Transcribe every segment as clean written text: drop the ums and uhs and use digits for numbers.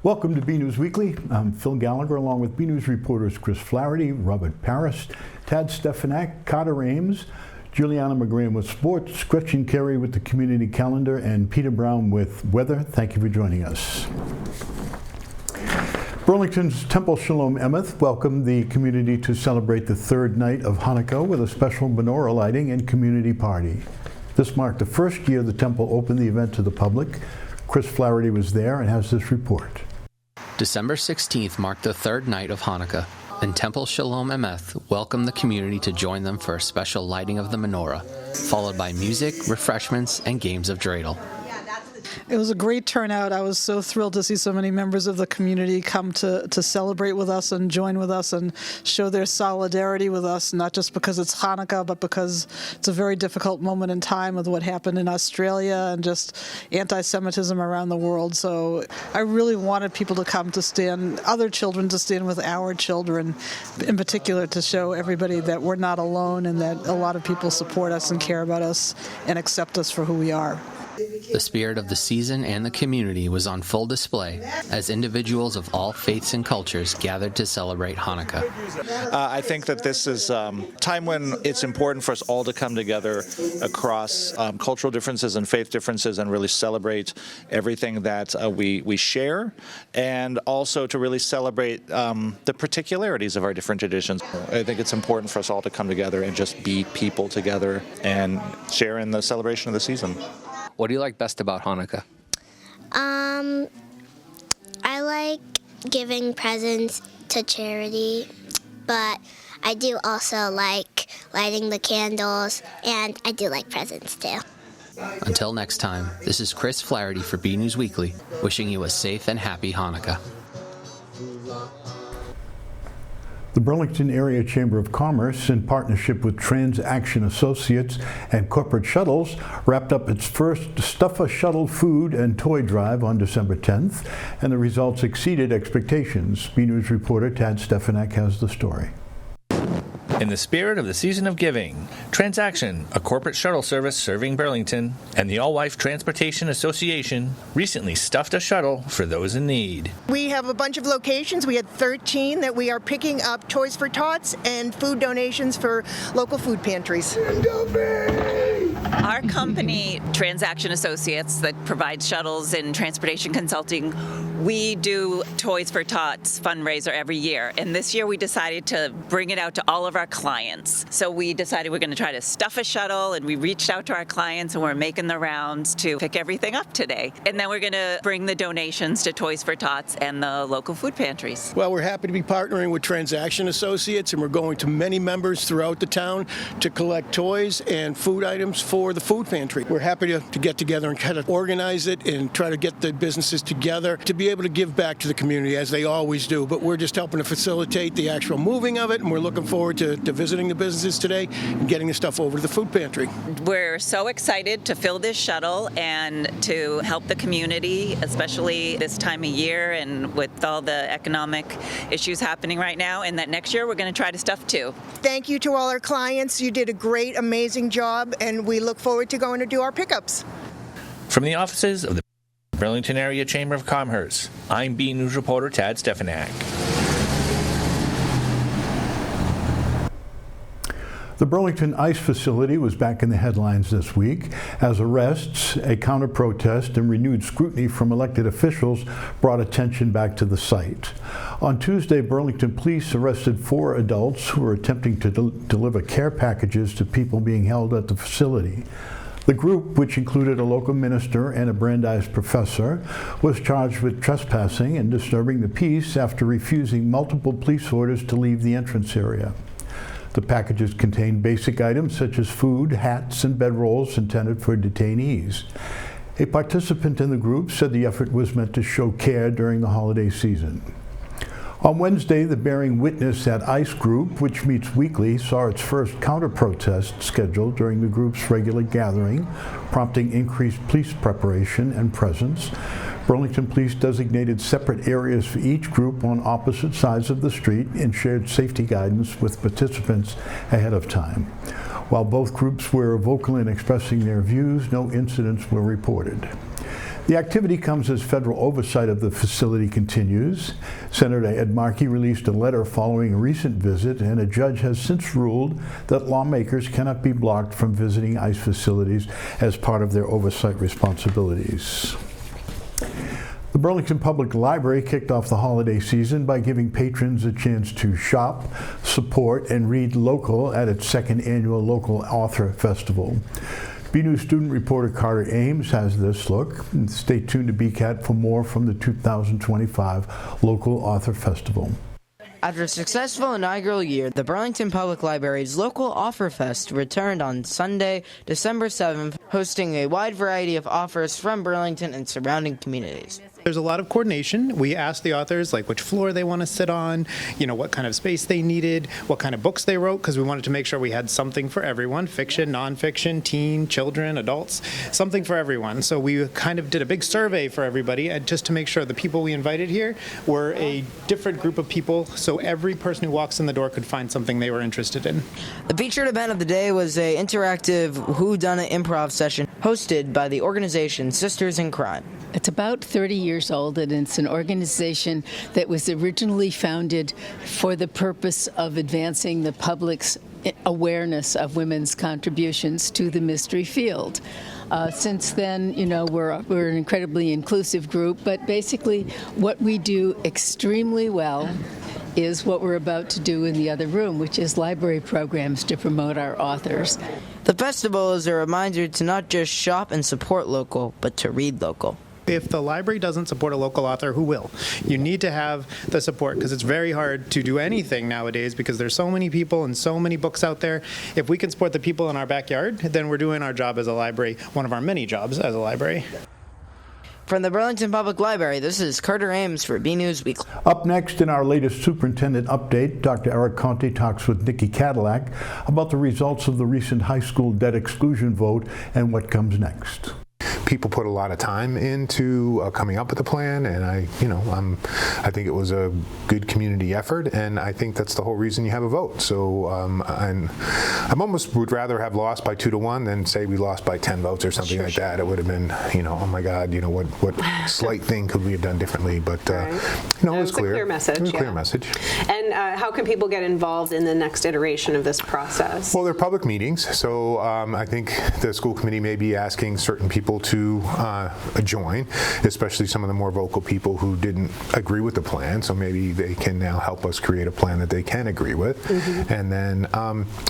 Welcome to BNEWS Weekly. I'm Phil Gallagher, along with BNEWS reporters Chris Flaherty, Robert Paris, Tad Stefanak, Carter Ames, Juliana McGraham with sports, Gretchen Carey with the community calendar, and Peter Brown with weather. Thank you for joining us. Burlington's Temple Shalom Emeth welcomed the community to celebrate the third night of Hanukkah with a special menorah lighting and community party. This marked the first year the temple opened the event to the public. Chris Flaherty was there and has this report. December 16th marked the third night of Hanukkah, and Temple Shalom Emeth welcomed the community to join them for a special lighting of the menorah, followed by music, refreshments, and games of dreidel. It was a great turnout. I was so thrilled to see so many members of the community come to celebrate with us and join with us and show their solidarity with us, not just because it's Hanukkah, but because it's a very difficult moment in time with what happened in Australia and just anti-Semitism around the world. So I really wanted people to come to stand, other children to stand with our children, in particular to show everybody that we're not alone and that a lot of people support us and care about us and accept us for who we are. The spirit of the season and the community was on full display as individuals of all faiths and cultures gathered to celebrate Hanukkah. I think that this is a time when it's important for us all to come together across cultural differences and faith differences and really celebrate everything that we share, and also to really celebrate the particularities of our different traditions. I think it's important for us all to come together and just be people together and share in the celebration of the season. What do you like best about Hanukkah? I like giving presents to charity, but I do also like lighting the candles, and I do like presents too. Until next time, this is Chris Flaherty for BNEWS Weekly, wishing you a safe and happy Hanukkah. The Burlington Area Chamber of Commerce, in partnership with Transaction Associates and Corporate Shuttles, wrapped up its first Stuff a Shuttle food and toy drive on December 10th, and the results exceeded expectations. BNews reporter Tad Stefanak has the story. In the spirit of the season of giving, Transaction, a corporate shuttle service serving Burlington, and the All-Wife Transportation Association recently stuffed a shuttle for those in need. We have a bunch of locations. We had 13 that we are picking up Toys for Tots and food donations for local food pantries. Our company, Transaction Associates, that provides shuttles and transportation consulting, we do Toys for Tots fundraiser every year. And this year we decided to bring it out to all of our clients. So we decided we're going to try to stuff a shuttle, and we reached out to our clients and we're making the rounds to pick everything up today. And then we're going to bring the donations to Toys for Tots and the local food pantries. Well, we're happy to be partnering with Transaction Associates, and we're going to many members throughout the town to collect toys and food items for the food pantry. We're happy to get together and kind of organize it and try to get the businesses together to be able to give back to the community as they always do. But we're just helping to facilitate the actual moving of it, and we're looking forward to visiting the businesses today and getting the stuff over to the food pantry. We're so excited to fill this shuttle and to help the community, especially this time of year and with all the economic issues happening right now, and that next year we're going to try to stuff too. Thank you to all our clients. You did a great, amazing job, and we look forward to going to do our pickups. From the offices of the Burlington Area Chamber of Commerce, I'm BNews reporter Tad Stefanak. The Burlington ICE facility was back in the headlines this week as arrests, a counter-protest, and renewed scrutiny from elected officials brought attention back to the site. On Tuesday, Burlington police arrested 4 adults who were attempting to deliver care packages to people being held at the facility. The group, which included a local minister and a Brandeis professor, was charged with trespassing and disturbing the peace after refusing multiple police orders to leave the entrance area. The packages contained basic items such as food, hats, and bedrolls intended for detainees. A participant in the group said the effort was meant to show care during the holiday season. On Wednesday, the Bearing Witness at ICE Group, which meets weekly, saw its first counter-protest scheduled during the group's regular gathering, prompting increased police preparation and presence. Burlington Police designated separate areas for each group on opposite sides of the street and shared safety guidance with participants ahead of time. While both groups were vocal in expressing their views, no incidents were reported. The activity comes as federal oversight of the facility continues. Senator Ed Markey released a letter following a recent visit, and a judge has since ruled that lawmakers cannot be blocked from visiting ICE facilities as part of their oversight responsibilities. The Burlington Public Library kicked off the holiday season by giving patrons a chance to shop, support, and read local at its second annual Local Author Festival. BNEWS student reporter Carter Ames has this look. Stay tuned to BCAT for more from the 2025 Local Author Festival. After a successful inaugural year, the Burlington Public Library's Local Authorfest returned on Sunday, December 7th, hosting a wide variety of authors from Burlington and surrounding communities. There's a lot of coordination. We asked the authors like which floor they want to sit on, what kind of space they needed, what kind of books they wrote, because we wanted to make sure we had something for everyone, fiction, nonfiction, teen, children, adults, something for everyone. So we kind of did a big survey for everybody just to make sure the people we invited here were a different group of people, so every person who walks in the door could find something they were interested in. The featured event of the day was an interactive whodunit improv session hosted by the organization Sisters in Crime. It's about 30 years old, and it's an organization that was originally founded for the purpose of advancing the public's awareness of women's contributions to the mystery field. Since then, we're an incredibly inclusive group, but basically what we do extremely well is what we're about to do in the other room, which is library programs to promote our authors. The festival is a reminder to not just shop and support local, but to read local. If the library doesn't support a local author, who will? You need to have the support because it's very hard to do anything nowadays because there's so many people and so many books out there. If we can support the people in our backyard, then we're doing our job as a library, one of our many jobs as a library. From the Burlington Public Library, this is Carter Ames for BNEWS Weekly. Up next in our latest superintendent update, Dr. Eric Conti talks with Nikki Cadillac about the results of the recent high school debt exclusion vote and what comes next. People put a lot of time into coming up with a plan, and I think it was a good community effort, and I think that's the whole reason you have a vote. So I'm almost would rather have lost by 2-1 than say we lost by 10 votes or something like that. It would have been, oh my God, what slight thing could we have done differently? But it was clear. A clear message. It was a clear message. And how can people get involved in the next iteration of this process? Well, they're public meetings, so I think the school committee may be asking certain people to join, especially some of the more vocal people who didn't agree with the plan, so maybe they can now help us create a plan that they can agree with. Mm-hmm. And then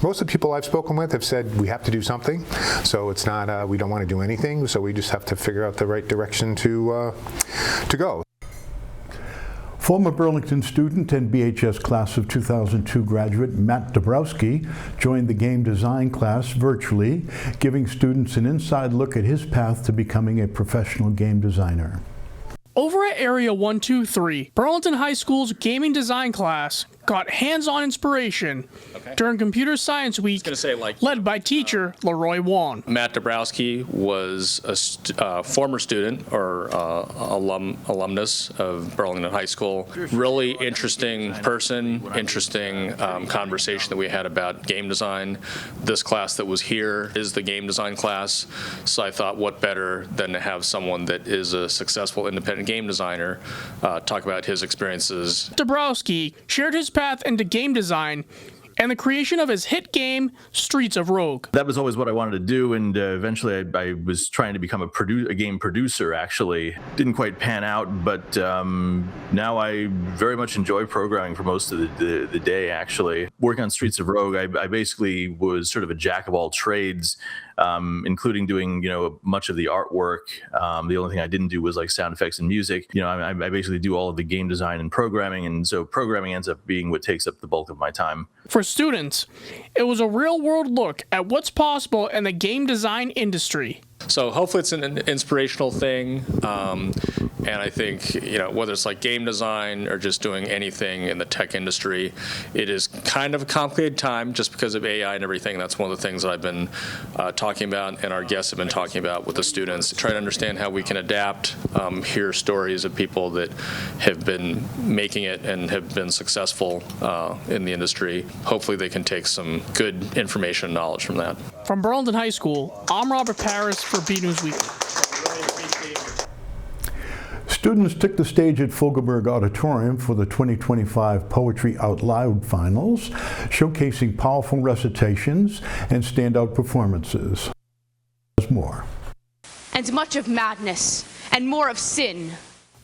most of the people I've spoken with have said we have to do something, so it's not we don't want to do anything, so we just have to figure out the right direction to go. Former Burlington student and BHS class of 2002 graduate Matt Dabrowski joined the game design class virtually, giving students an inside look at his path to becoming a professional game designer. Over at Area 123, Burlington High School's gaming design class got hands-on inspiration during Computer Science Week, led by teacher Leroy Wan. Matt Dabrowski was a former student or alumnus of Burlington High School. Really interesting person, interesting conversation that we had about game design. This class that was here is the game design class, so I thought what better than to have someone that is a successful independent game designer talk about his experiences. Dabrowski shared his path into game design and the creation of his hit game, Streets of Rogue. That was always what I wanted to do, and eventually I was trying to become a game producer, actually. Didn't quite pan out, but now I very much enjoy programming for most of the day, actually. Working on Streets of Rogue, I basically was sort of a jack of all trades, including doing, much of the artwork. The only thing I didn't do was like sound effects and music. I basically do all of the game design and programming, and so programming ends up being what takes up the bulk of my time. For students, it was a real-world look at what's possible in the game design industry. So hopefully it's an inspirational thing, and I think, whether it's like game design or just doing anything in the tech industry, it is kind of a complicated time just because of AI and everything. That's one of the things that I've been talking about and our guests have been talking about with the students. Try to understand how we can adapt, hear stories of people that have been making it and have been successful in the industry. Hopefully they can take some good information and knowledge from that. From Burlington High School, I'm Robert Paris for BNEWS Weekly. Students took the stage at Fogelberg Auditorium for the 2025 Poetry Out Loud Finals, showcasing powerful recitations and standout performances. There's more. And much of madness, and more of sin.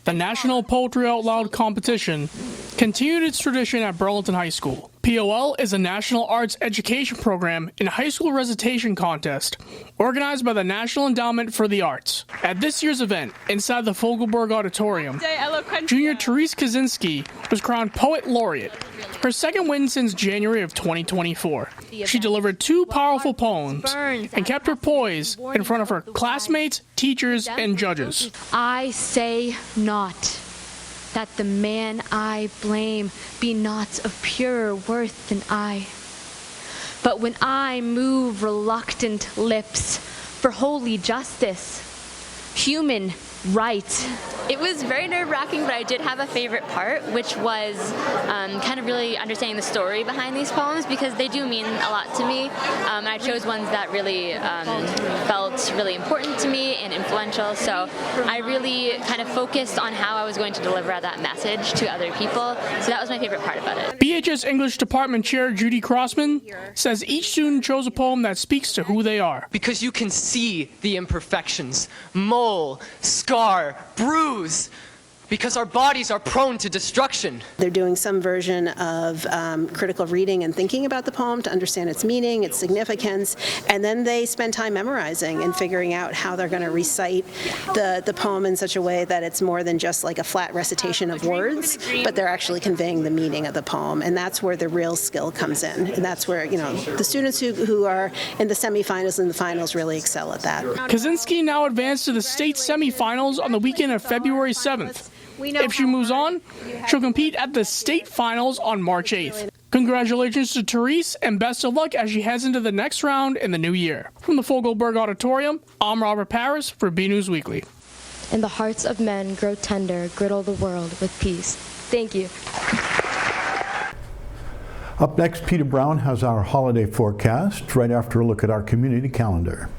The National Poetry Out Loud competition continued its tradition at Burlington High School. POL is a national arts education program and high school recitation contest organized by the National Endowment for the Arts. At this year's event, inside the Fogelberg Auditorium, junior Therese Kaczynski was crowned Poet Laureate, her second win since January of 2024. She delivered 2 powerful poems and kept her poise in front of her classmates, teachers, and judges. I say not that the man I blame be not of purer worth than I. But when I move reluctant lips for holy justice, human right. It was very nerve-wracking, but I did have a favorite part, which was kind of really understanding the story behind these poems, because they do mean a lot to me. And I chose ones that really felt really important to me and influential, so I really kind of focused on how I was going to deliver that message to other people, so that was my favorite part about it. BHS English Department Chair Judy Crossman says each student chose a poem that speaks to who they are. Because you can see the imperfections, mole, scar, bruise, because our bodies are prone to destruction. They're doing some version of critical reading and thinking about the poem to understand its meaning, its significance, and then they spend time memorizing and figuring out how they're going to recite the poem in such a way that it's more than just like a flat recitation of words, but they're actually conveying the meaning of the poem, and that's where the real skill comes in, and that's where, you know, the students who are in the semifinals and the finals really excel at that. Kaczynski now advanced to the state semifinals on the weekend of February 7th. If she moves on, she'll compete at the state finals on March 8th. Congratulations to Therese and best of luck as she heads into the next round in the new year. From the Fogelberg Auditorium, I'm Robert Paris for BNEWS Weekly. And the hearts of men grow tender, girdle the world with peace. Thank you. Up next, Peter Brown has our holiday forecast right after a look at our community calendar.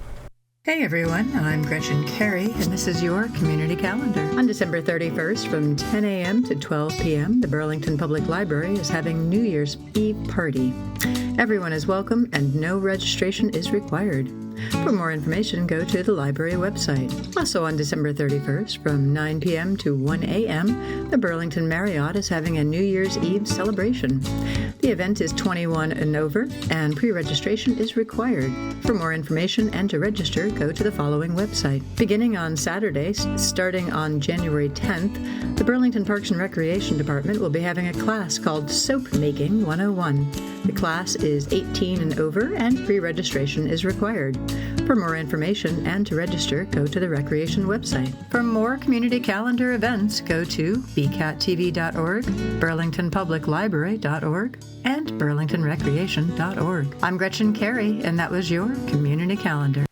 Hey everyone, I'm Gretchen Carey, and this is your community calendar. On December 31st from 10 a.m. to 12 p.m., the Burlington Public Library is having New Year's Eve party. Everyone is welcome and no registration is required. For more information, go to the library website. Also on December 31st from 9 p.m. to 1 a.m., the Burlington Marriott is having a New Year's Eve celebration. The event is 21 and over, and pre-registration is required. For more information and to register, go to the following website. Beginning on Saturday, starting on January 10th, the Burlington Parks and Recreation Department will be having a class called Soap Making 101. The class is 18 and over, and pre-registration is required. For more information and to register, go to the Recreation website. For more community calendar events, go to bcattv.org, burlingtonpubliclibrary.org, and burlingtonrecreation.org. I'm Gretchen Carey, and that was your community calendar.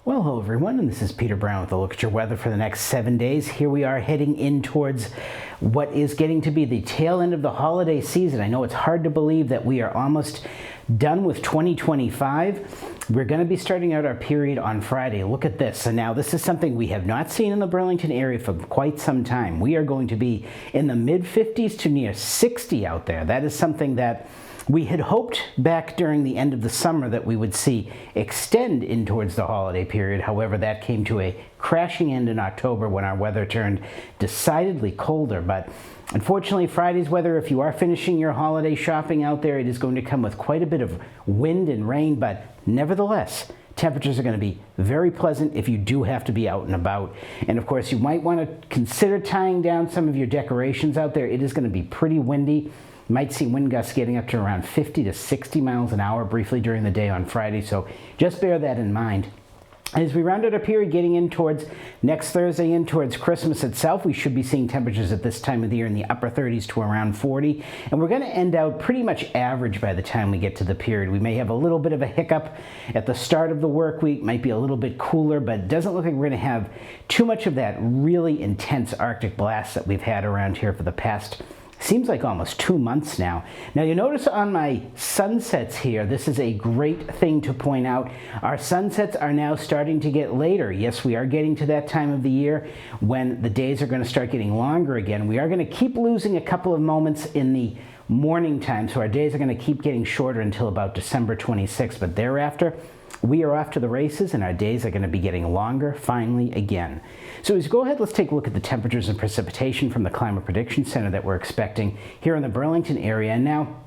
Well, hello everyone, and this is Peter Brown with a look at your weather for the next 7 days. Here we are heading in towards what is getting to be the tail end of the holiday season. I know it's hard to believe that we are almost done with 2025. We're going to be starting out our period on Friday. Look at this. And now this is something we have not seen in the Burlington area for quite some time. We are going to be in the mid-50s to near 60 out there. That is something that we had hoped back during the end of the summer that we would see extend in towards the holiday period. However, that came to a crashing end in October when our weather turned decidedly colder. But unfortunately, Friday's weather, if you are finishing your holiday shopping out there, it is going to come with quite a bit of wind and rain, but nevertheless, temperatures are going to be very pleasant if you do have to be out and about. And of course, you might want to consider tying down some of your decorations out there. It is going to be pretty windy. You might see wind gusts getting up to around 50 to 60 miles an hour briefly during the day on Friday, so just bear that in mind. As we round out our period getting in towards next Thursday, in towards Christmas itself, we should be seeing temperatures at this time of the year in the upper 30s to around 40, and we're going to end out pretty much average by the time we get to the period. We may have a little bit of a hiccup at the start of the work week, might be a little bit cooler, but it doesn't look like we're going to have too much of that really intense Arctic blast that we've had around here for the past seems like almost 2 months now. Now you notice on my sunsets here, this is a great thing to point out. Our sunsets are now starting to get later. Yes, we are getting to that time of the year when the days are going to start getting longer again. We are going to keep losing a couple of moments in the morning time, so our days are going to keep getting shorter until about December 26th, but thereafter, we are off to the races and our days are going to be getting longer finally again. So as we go ahead, let's take a look at the temperatures and precipitation from the Climate Prediction Center that we're expecting here in the Burlington area. And now,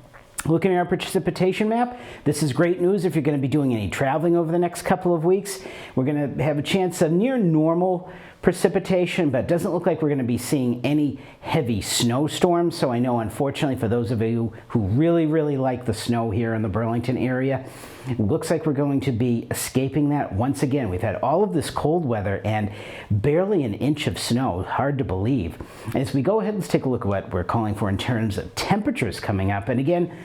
looking at our precipitation map, this is great news if you're going to be doing any traveling over the next couple of weeks. We're going to have a chance of near normal precipitation, but it doesn't look like we're going to be seeing any heavy snowstorms. So I know, unfortunately, for those of you who really like the snow here in the Burlington area, it looks like we're going to be escaping that once again. We've had all of this cold weather and barely an inch of snow. Hard to believe. As we go ahead, let's take a look at what we're calling for in terms of temperatures coming up. And again,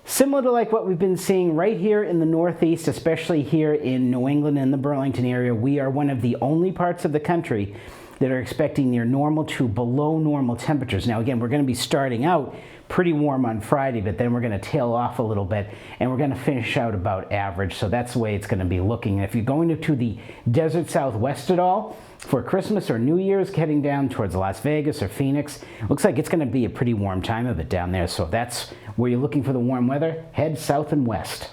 similar to like what we've been seeing right here in the Northeast, especially here in New England and the Burlington area, we are one of the only parts of the country that are expecting near normal to below normal temperatures. Now again, we're going to be starting out pretty warm on Friday, but then we're going to tail off a little bit and we're going to finish out about average. So that's the way it's going to be looking. And if you're going to the desert Southwest at all for Christmas or New Year's, heading down towards Las Vegas or Phoenix, looks like it's going to be a pretty warm time of it down there. So that's where you're looking for the warm weather. Head south and west.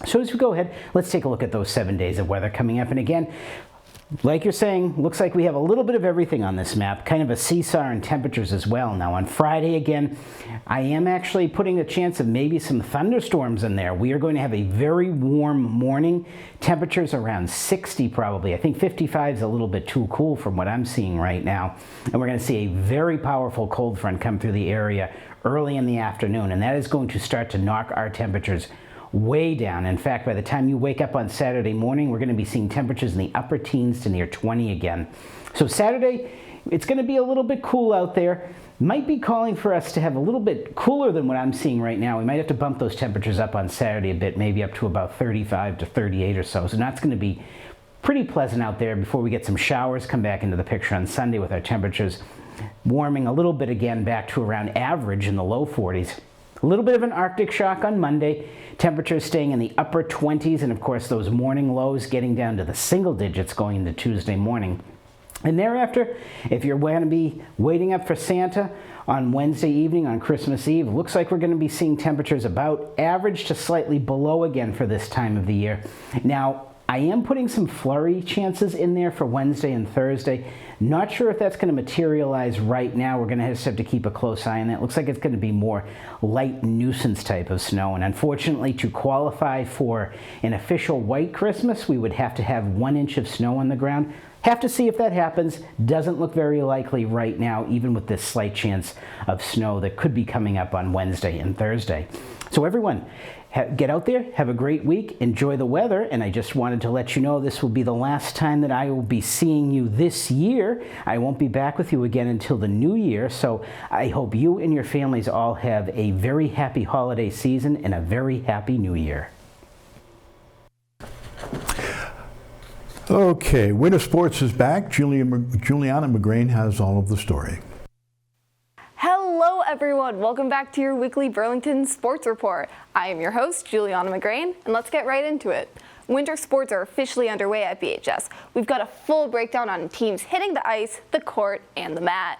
So as we go ahead, let's take a look at those 7 days of weather coming up. And again, like you're saying, looks like we have a little bit of everything on this map, kind of a seesaw in temperatures as well. Now on Friday again, I am actually putting a chance of maybe some thunderstorms in there. We are going to have a very warm morning, temperatures around 60 probably. I think 55 is a little bit too cool from what I'm seeing right now. And we're going to see a very powerful cold front come through the area early in the afternoon, and that is going to start to knock our temperatures way down. In fact, by the time you wake up on Saturday morning, we're going to be seeing temperatures in the upper teens to near 20 again. So Saturday, it's going to be a little bit cool out there. Might be calling for us to have a little bit cooler than what I'm seeing right now. We might have to bump those temperatures up on Saturday a bit, maybe up to about 35 to 38 or so. So that's going to be pretty pleasant out there before we get some showers come back into the picture on Sunday with our temperatures warming a little bit again back to around average in the low 40s. A little bit of an Arctic shock on Monday. Temperatures staying in the upper 20s, and of course those morning lows getting down to the single digits going into Tuesday morning. And thereafter, if you're going to be waiting up for Santa on Wednesday evening on Christmas Eve, looks like we're going to be seeing temperatures about average to slightly below again for this time of the year. Now, I am putting some flurry chances in there for Wednesday and Thursday. Not sure if that's going to materialize right now. We're going to just have to keep a close eye on that. It looks like it's going to be more light nuisance type of snow. And unfortunately, to qualify for an official white Christmas, we would have to have 1 inch of snow on the ground. Have to see if that happens. Doesn't look very likely right now, even with this slight chance of snow that could be coming up on Wednesday and Thursday. So everyone, get out there, have a great week, enjoy the weather, and I just wanted to let you know this will be the last time that I will be seeing you this year. I won't be back with you again until the new year, so I hope you and your families all have a very happy holiday season and a very happy new year. Okay, Winter Sports is back. Juliana McGrain has all of the story. Hello everyone, welcome back to your weekly Burlington Sports Report. I am your host, Juliana McGrain, and let's get right into it. Winter sports are officially underway at BHS. We've got a full breakdown on teams hitting the ice, the court, and the mat.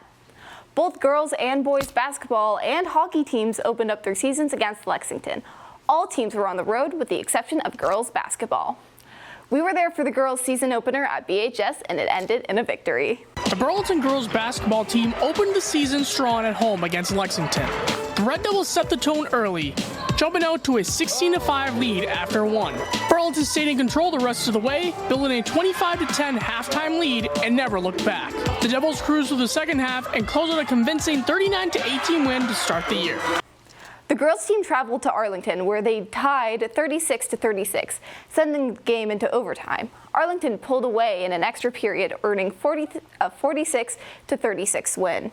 Both girls and boys basketball and hockey teams opened up their seasons against Lexington. All teams were on the road with the exception of girls basketball. We were there for the girls' season opener at BHS, and it ended in a victory. The Burlington girls basketball team opened the season strong at home against Lexington. The Red Devils set the tone early, jumping out to a 16-5 lead after one. Burlington stayed in control the rest of the way, building a 25-10 halftime lead and never looked back. The Devils cruised through the second half and closed with a convincing 39-18 win to start the year. The girls' team traveled to Arlington, where they tied 36-36, sending the game into overtime. Arlington pulled away in an extra period, earning a 46-36 win.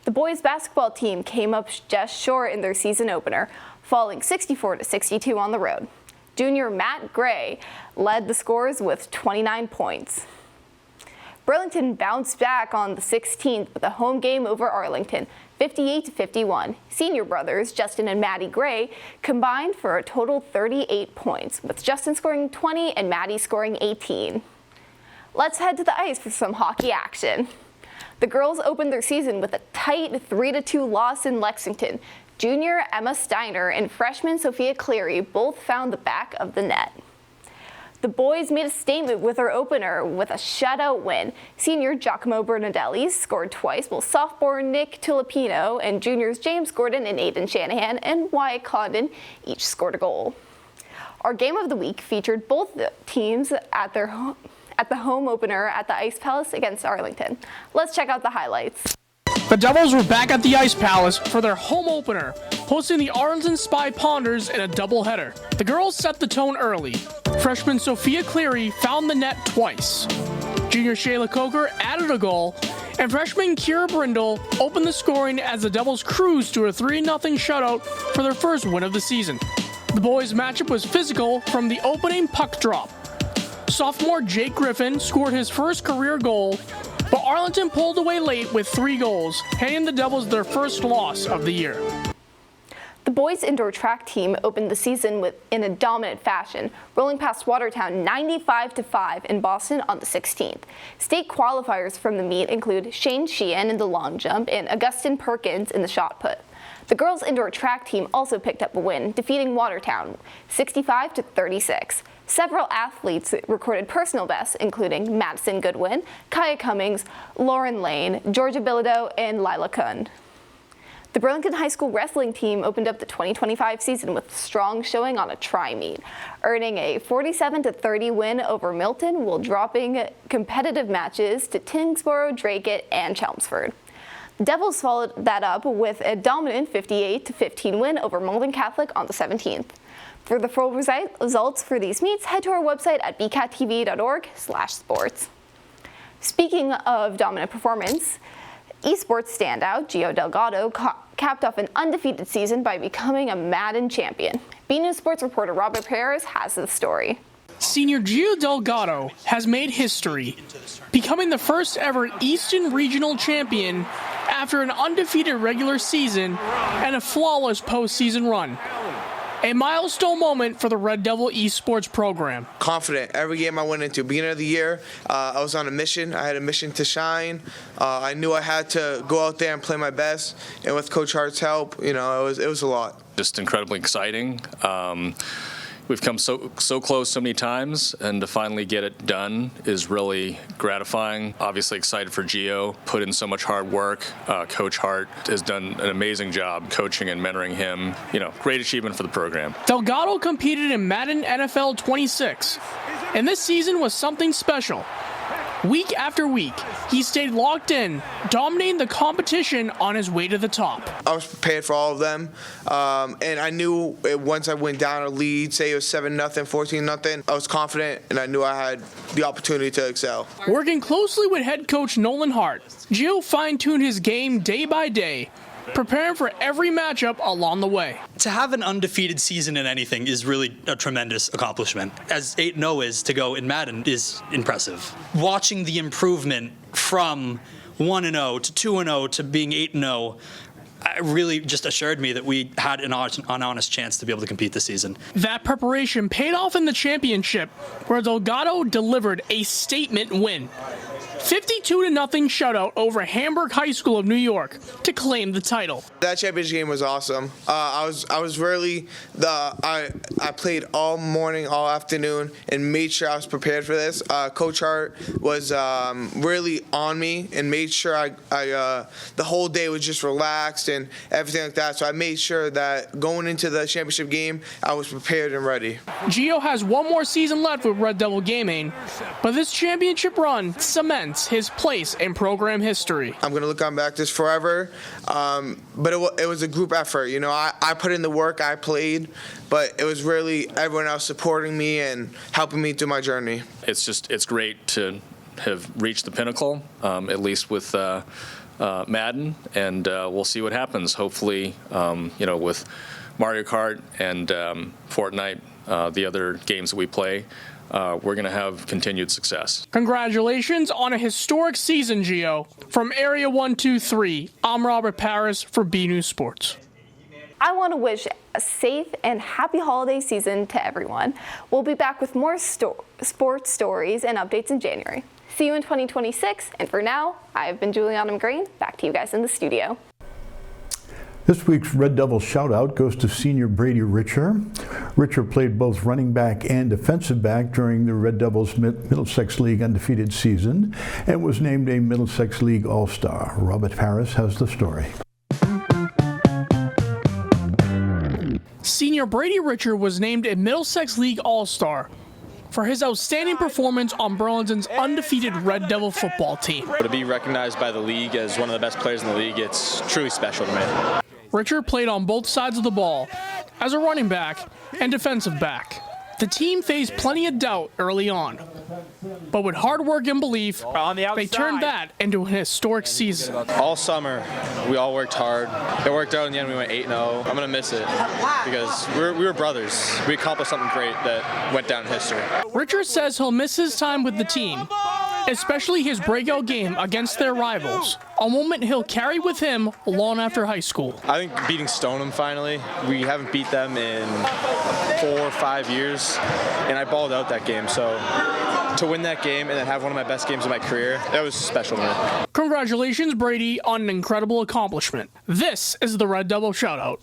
The boys' basketball team came up just short in their season opener, falling 64-62 on the road. Junior Matt Gray led the scores with 29 points. Burlington bounced back on the 16th with a home game over Arlington, 58-51. Senior brothers Justin and Maddie Gray combined for a total 38 points, with Justin scoring 20 and Maddie scoring 18. Let's head to the ice for some hockey action. The girls opened their season with a tight 3-2 loss in Lexington. Junior Emma Steiner and freshman Sophia Cleary both found the back of the net. The boys made a statement with their opener with a shutout win. Senior Giacomo Bernadelli scored twice, while sophomore Nick Tulipino and juniors James Gordon and Aiden Shanahan and Wyatt Condon each scored a goal. Our game of the week featured both the teams at the home opener at the Ice Palace against Arlington. Let's check out the highlights. The Devils were back at the Ice Palace for their home opener, hosting the Arlington Spy Ponders in a doubleheader. The girls set the tone early. Freshman Sophia Cleary found the net twice. Junior Shayla Coker added a goal, and freshman Kira Brindle opened the scoring as the Devils cruised to a 3-0 shutout for their first win of the season. The boys' matchup was physical from the opening puck drop. Sophomore Jake Griffin scored his first career goal, but Arlington pulled away late with 3 goals, handing the Devils their first loss of the year. The boys' indoor track team opened the season in a dominant fashion, rolling past Watertown 95-5 in Boston on the 16th. State qualifiers from the meet include Shane Sheehan in the long jump and Augustin Perkins in the shot put. The girls' indoor track team also picked up a win, defeating Watertown 65-36. Several athletes recorded personal bests, including Madison Goodwin, Kaya Cummings, Lauren Lane, Georgia Bilodeau, and Lila Kuhn. The Burlington High School wrestling team opened up the 2025 season with a strong showing on a tri-meet, earning a 47-30 win over Milton while dropping competitive matches to Tingsboro, Dracut, and Chelmsford. The Devils followed that up with a dominant 58-15 win over Malden Catholic on the 17th. For the full results for these meets, head to our website at bcattv.org/sports. Speaking of dominant performance, esports standout Gio Delgado capped off an undefeated season by becoming a Madden champion. BNEWS sports reporter Robert Perez has the story. Senior Gio Delgado has made history, becoming the first ever Eastern Regional champion after an undefeated regular season and a flawless postseason run. A milestone moment for the Red Devil esports program. Confident every game I went into. Beginning of the year, I was on a mission. I had a mission to shine. I knew I had to go out there and play my best. And with Coach Hart's help, it was a lot. Just incredibly exciting. We've come so close so many times, and to finally get it done is really gratifying. Obviously excited for Gio, put in so much hard work. Coach Hart has done an amazing job coaching and mentoring him. Great achievement for the program. Delgado competed in Madden NFL 26, and this season was something special. Week after week, he stayed locked in, dominating the competition on his way to the top. I was prepared for all of them, and I knew once I went down a lead, say it was 7-0, 14-0, I was confident, and I knew I had the opportunity to excel. Working closely with head coach Nolan Hart, Gio fine-tuned his game day by day, preparing for every matchup along the way. To have an undefeated season in anything is really a tremendous accomplishment. As 8-0 is to go in Madden is impressive. Watching the improvement from 1-0 to 2-0 to being 8-0 really just assured me that we had an honest chance to be able to compete this season. That preparation paid off in the championship, where Delgado delivered a statement win. 52-0 shutout over Hamburg High School of New York to claim the title. That championship game was awesome. I played all morning, all afternoon, and made sure I was prepared for this. Coach Hart was really on me and made sure I the whole day was just relaxed and everything like that. So I made sure that going into the championship game, I was prepared and ready. Gio has one more season left with Red Devil Gaming, but this championship run cements his place in program history. I'm going to look back this forever, but it was a group effort. I put in the work, I played, but it was really everyone else supporting me and helping me through my journey. It's great to have reached the pinnacle, at least with Madden, and we'll see what happens. Hopefully, with Mario Kart and Fortnite, the other games that we play, we're going to have continued success. Congratulations on a historic season, Gio. From Area 123, I'm Robert Paris for BNEWS Sports. I want to wish a safe and happy holiday season to everyone. We'll be back with more sports stories and updates in January. See you in 2026, and for now, I have been Juliana McGrain. Back to you guys in the studio. This week's Red Devil Shoutout goes to senior Brady Richer. Richer played both running back and defensive back during the Red Devils Middlesex League undefeated season and was named a Middlesex League All-Star. Robert Harris has the story. Senior Brady Richer was named a Middlesex League All-Star for his outstanding performance on Burlington's undefeated Red Devil football team. To be recognized by the league as one of the best players in the league, it's truly special to me. Richer played on both sides of the ball, as a running back and defensive back. The team faced plenty of doubt early on, but with hard work and belief, they turned that into an historic season. All summer, we all worked hard. It worked out in the end. We went 8-0. I'm going to miss it because we were brothers. We accomplished something great that went down in history. Richer says he'll miss his time with the team, especially his breakout game against their rivals, a moment he'll carry with him long after high school. I think beating Stoneham finally. We haven't beat them in 4 or 5 years, and I balled out that game. So to win that game and then have one of my best games of my career, that was special to me. Congratulations, Brady, on an incredible accomplishment. This is the Red Devil Shoutout.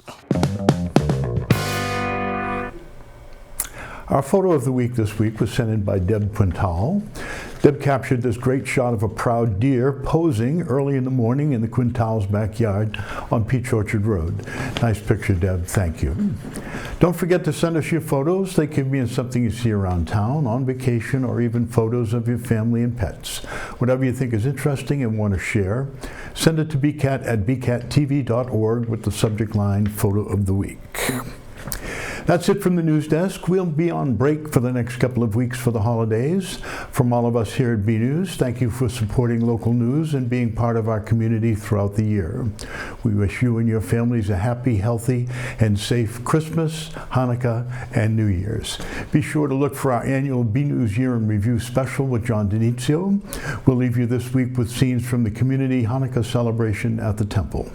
Our photo of the week this week was sent in by Deb Quintal. Deb captured this great shot of a proud deer posing early in the morning in the Quintal's backyard on Peach Orchard Road. Nice picture, Deb. Thank you. Don't forget to send us your photos. They can be in something you see around town, on vacation, or even photos of your family and pets. Whatever you think is interesting and want to share, send it to BCAT at bcattv.org with the subject line Photo of the Week. That's it from the news desk. We'll be on break for the next couple of weeks for the holidays. From all of us here at BNews, thank you for supporting local news and being part of our community throughout the year. We wish you and your families a happy, healthy, and safe Christmas, Hanukkah, and New Year's. Be sure to look for our annual BNews Year in Review special with John Denizio. We'll leave you this week with scenes from the community Hanukkah celebration at the temple.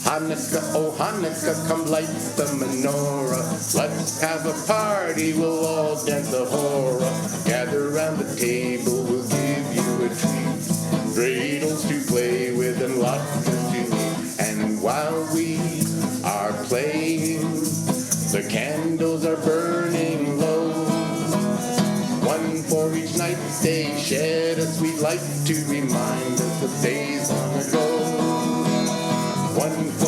Hanukkah, oh Hanukkah, come light the menorah. Let's have a party, we'll all dance the hora. Gather round the table, we'll give you a treat. Dreidels to play with and lots to eat. And while we are playing, the candles are burning low. One for each night they shed a sweet light to remind us of days long ago. One for